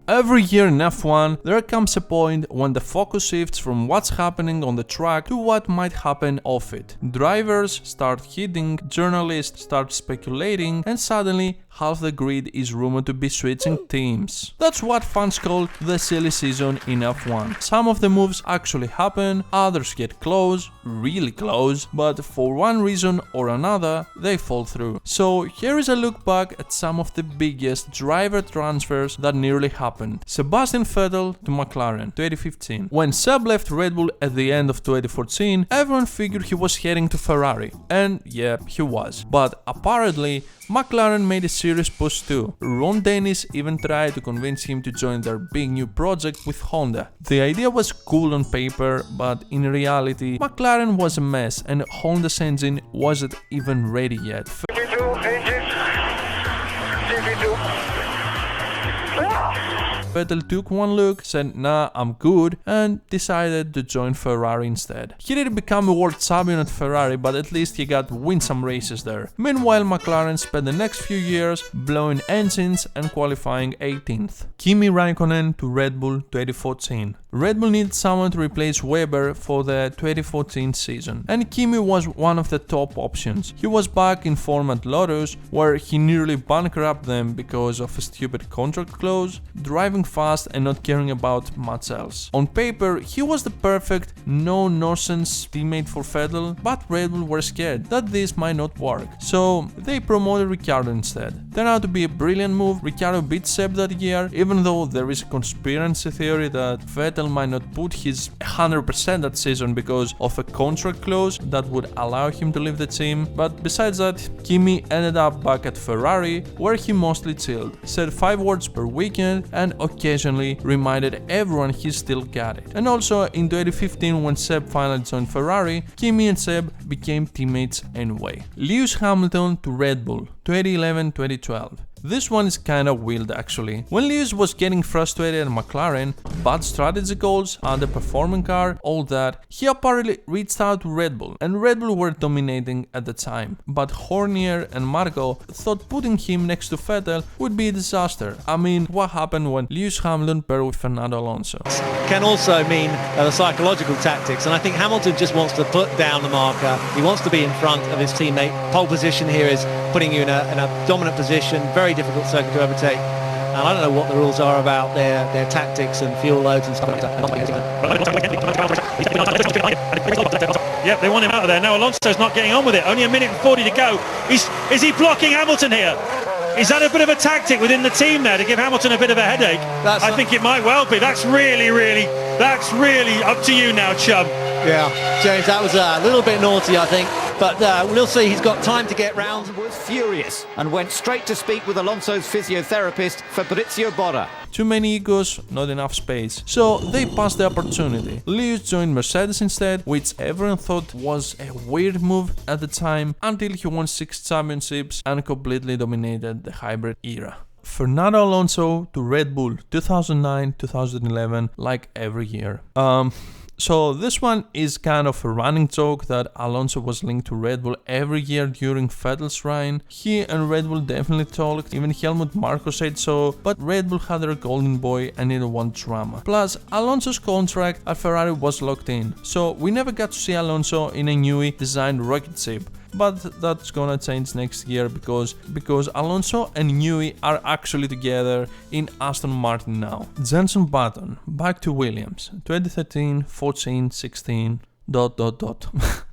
Every year in F1, there comes a point when the focus shifts from what's happening on the track to what might happen off it. Drivers start hitting, journalists start speculating, and suddenly half the grid is rumored to be switching teams. That's what fans call the silly season in F1. Some of the moves actually happen, others get close, really close, but for one reason or another, they fall through. So here is a look back at some of the biggest driver transfers that nearly happened. Sebastian Vettel to McLaren, 2015. When Seb left Red Bull at the end of 2014, everyone figured he was heading to Ferrari. And yeah, he was. But apparently, McLaren made a serious push too. Ron Dennis even tried to convince him to join their big new project with Honda. The idea was cool on paper, but in reality, McLaren was a mess and Honda's engine wasn't even ready yet. Vettel took one look, said nah, I'm good, and decided to join Ferrari instead. He didn't become a world champion at Ferrari, but at least he got to win some races there. Meanwhile, McLaren spent the next few years blowing engines and qualifying 18th. Kimi Raikkonen to Red Bull 2014. Red Bull needed someone to replace Weber for the 2014 season, and Kimi was one of the top options. He was back in form at Lotus, where he nearly bankrupted them because of a stupid contract clause, driving fast and not caring about much else. On paper, he was the perfect, no-nonsense teammate for Vettel, but Red Bull were scared that this might not work, so they promoted Ricciardo instead. Turned out to be a brilliant move. Ricciardo beat Seb that year, even though there is a conspiracy theory that Vettel might not put his 100% that season because of a contract clause that would allow him to leave the team. But besides that, Kimi ended up back at Ferrari, where he mostly chilled, said 5 words per weekend, and occasionally reminded everyone he still got it. And also in 2015, when Seb finally joined Ferrari, Kimi and Seb became teammates anyway. Lewis Hamilton to Red Bull, 2011-2012. This one is kinda wild actually. When Lewis was getting frustrated at McLaren, bad strategy goals, underperforming car, all that, he apparently reached out to Red Bull, and Red Bull were dominating at the time. But Horner and Marco thought putting him next to Vettel would be a disaster. I mean, what happened when Lewis Hamilton paired with Fernando Alonso? Can also mean the psychological tactics, and I think Hamilton just wants to put down the marker. He wants to be in front of his teammate. Pole position here is putting you in a dominant position, very difficult circuit to overtake. And I don't know what the rules are about their tactics and fuel loads and stuff like that. Yep, they want him out of there. Now Alonso's not getting on with it. Only a minute and 40 to go. Is he blocking Hamilton here? Is that a bit of a tactic within the team there to give Hamilton a bit of a headache? I think it might well be. That's really up to you now, chum. Yeah, James, that was a little bit naughty, I think. But we'll see, he's got time to get round. Was furious and went straight to speak with Alonso's physiotherapist, Fabrizio Borra. Too many egos, not enough space. So they passed the opportunity. Lewis joined Mercedes instead, which everyone thought was a weird move at the time, until he won 6 championships and completely dominated the hybrid era. Fernando Alonso to Red Bull, 2009-2011, like every year. So this one is kind of a running joke that Alonso was linked to Red Bull every year during Vettel's reign. He and Red Bull definitely talked, even Helmut Marko said so, but Red Bull had their golden boy and didn't want drama. Plus, Alonso's contract at Ferrari was locked in, so we never got to see Alonso in a newly designed rocket ship. But that's gonna change next year because Alonso and Newey are actually together in Aston Martin now. Jensen Button, back to Williams, 2013, 14, 16...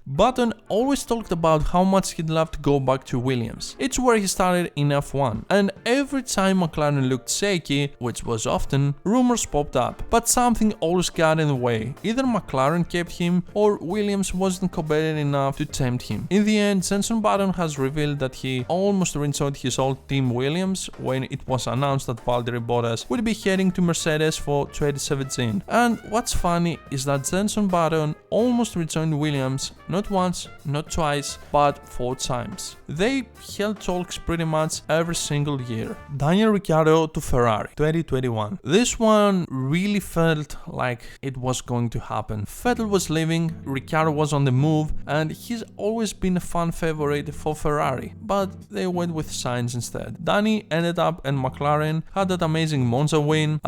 Button always talked about how much he'd love to go back to Williams. It's where he started in F1, and every time McLaren looked shaky, which was often, rumors popped up, but something always got in the way. Either McLaren kept him, or Williams wasn't competent enough to tempt him. In the end, Jensen Button has revealed that he almost rejoined his old team Williams when it was announced that Valtteri Bottas would be heading to Mercedes for 2017. And what's funny is that Jensen Button almost rejoined Williams Not once, not twice, but 4 times. They held talks pretty much every single year. Daniel Ricciardo to Ferrari, 2021. This one really felt like it was going to happen. Vettel was leaving, Ricciardo was on the move, and he's always been a fan favorite for Ferrari, but they went with Sainz instead. Danny ended up in McLaren, had that amazing Monza win,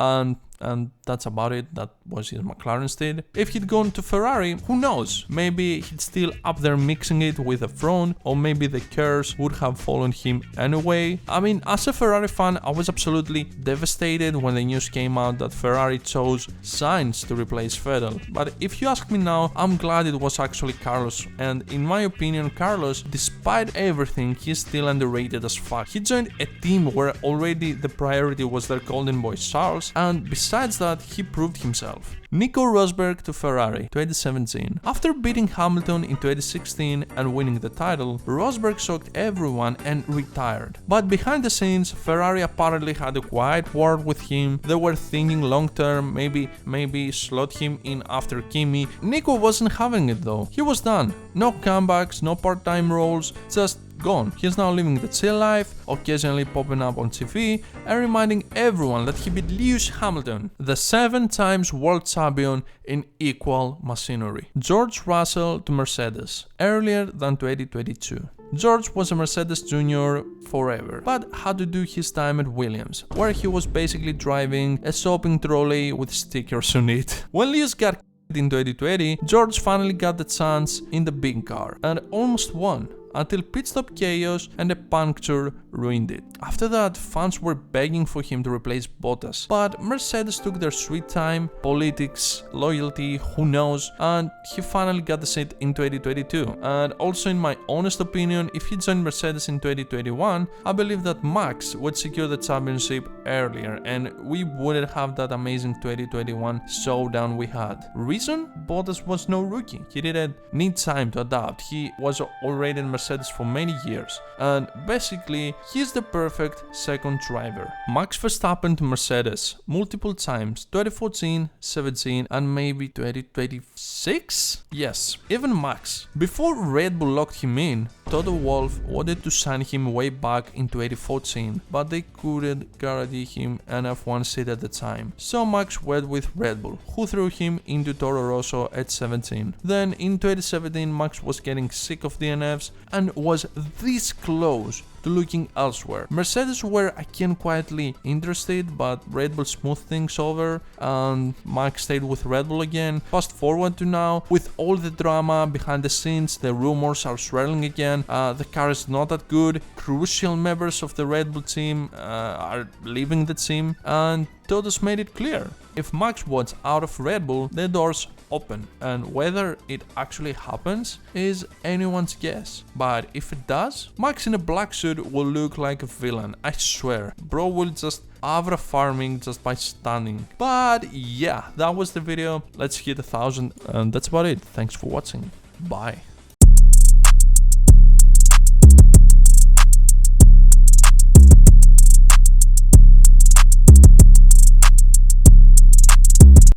and that's about it. That was his McLaren stint. If he'd gone to Ferrari, who knows? Maybe he'd still up there mixing it with the front, or maybe the curse would have followed him anyway. I mean, as a Ferrari fan, I was absolutely devastated when the news came out that Ferrari chose Sainz to replace Vettel. But if you ask me now, I'm glad it was actually Carlos. And in my opinion, Carlos, despite everything, he's still underrated as fuck. He joined a team where already the priority was their golden boy Charles, and besides that, he proved himself. Nico Rosberg to Ferrari, 2017. After beating Hamilton in 2016 and winning the title, Rosberg shocked everyone and retired. But behind the scenes, Ferrari apparently had a quiet word with him. They were thinking long term, maybe slot him in after Kimi. Nico wasn't having it though. He was done. No comebacks, no part-time roles, just gone. He's now living the chill life, occasionally popping up on TV and reminding everyone that he beat Lewis Hamilton, the 7 times world champion in equal machinery. George Russell to Mercedes, earlier than 2022. George was a Mercedes Junior forever, but had to do his time at Williams, where he was basically driving a shopping trolley with stickers on it. When Lewis got in 2020, George finally got the chance in the big car and almost won, until pit stop chaos and a puncture ruined it. After that, fans were begging for him to replace Bottas, but Mercedes took their sweet time, politics, loyalty, who knows, and he finally got the seat in 2022. And also, in my honest opinion, if he joined Mercedes in 2021, I believe that Max would secure the championship earlier and we wouldn't have that amazing 2021 showdown we had. Reason? Bottas was no rookie. He didn't need time to adapt. He was already in Mercedes for many years, and basically he's the perfect second driver. Max Verstappen to Mercedes multiple times, 2014, 17 and maybe 2026? Yes, even Max. Before Red Bull locked him in, Toto Wolff wanted to sign him way back in 2014, but they couldn't guarantee him an F1 seat at the time. So Max went with Red Bull, who threw him into Toro Rosso at 17. Then in 2017 Max was getting sick of DNFs and was this close to looking elsewhere. Mercedes were again quietly interested, but Red Bull smoothed things over and Max stayed with Red Bull again. Fast forward to now, with all the drama behind the scenes, the rumors are swirling again, the car is not that good, crucial members of the Red Bull team are leaving the team, and Toto's made it clear. If Max wants out of Red Bull, the door's open, and whether it actually happens is anyone's guess. But if it does, Max in a black suit will look like a villain, I swear. Bro will just avra farming just by standing. But yeah, that was the video. Let's hit 1,000 and that's about it. Thanks for watching. Bye.